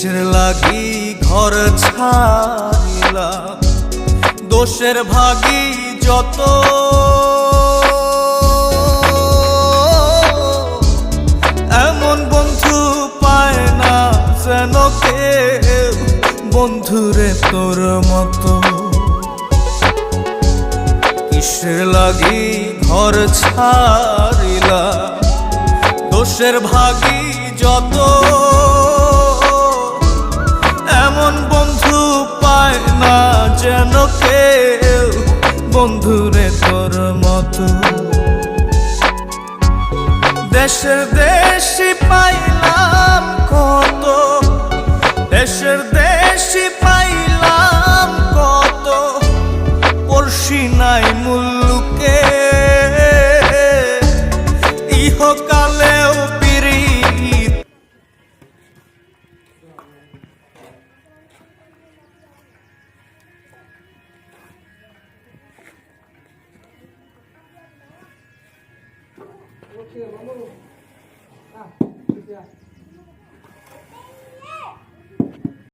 কিসের লাগি ঘর ছাড়িলাম, দোষের ভাগী যত, এমন বন্ধু পায় না যেন কেউ, বন্ধুরে তোর মতো। কিসের লাগি ঘর ছাড়িলাম, দোষের ভাগী যত, এমন বন্ধু পায় না যেন কেউ, বন্ধুরে তোর মতো। দেশের দেশি পাইলাম কত, দেশের দেশি পাইলাম কত, পড়শি নাই মুল্লুকে, ইহকালেও পিরিত। Oke, lalu, ah, ya.